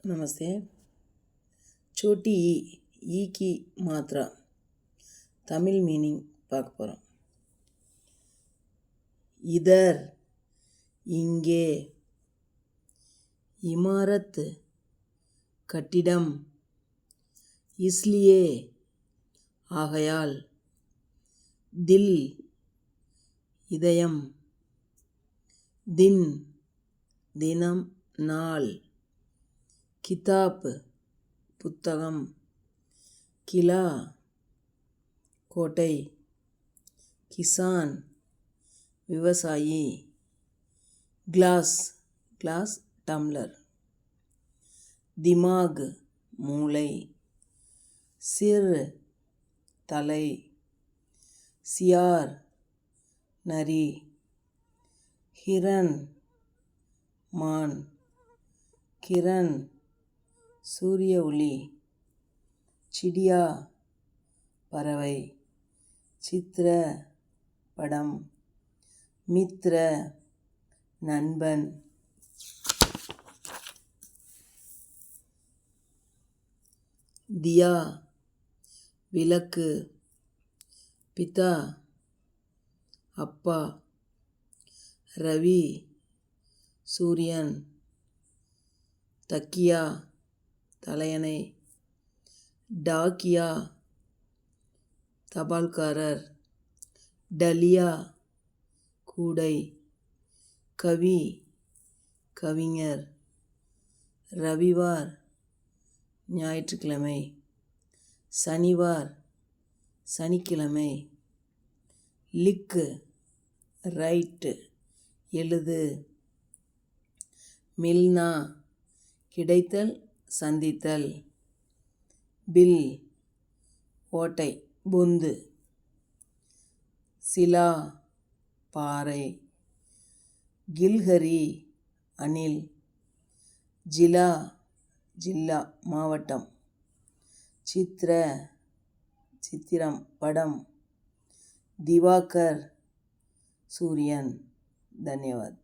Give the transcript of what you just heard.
नमस्ते। छोटी ई की मात्रा தமிழ் மீனிங் பார்க்க போகிறோம். இதர் இங்கே, இமாரத் கட்டிடம், இஸ்லியே ஆகையால், தில் இதயம், தின் தினம் நாள், கிதாப் புத்தகம், கிலா கோட்டை, கிசான் விவசாயி, கிளாஸ் டம்ளர், திமாக் மூளை, சிர் தலை, சியார் நரி, ஹிரன் மான், கிரண் சூரிய ஒளி, சிடியா பறவை, சித்ர படம், மித்ர நண்பன், தியா விளக்கு, பிதா அப்பா, ரவி சூரியன், தக்கியா தலையணை, டாக்கியா தபால்காரர், டலியா கூடை, கவி கவிஞர், ரவிவார் ஞாயிற்றுக்கிழமை, சனிவார் சனிக்கிழமை, லிக்கு ரைட்டு எழுது, மில்னா கிடைத்தல் சந்தித்தல், பில் ஓட்டை பொந்து, சிலா பாறை, கில்ஹரி அணில், ஜில்லா மாவட்டம், சித்ர சித்திரம் படம், திவாகர் சூரியன். தன்யவாத்.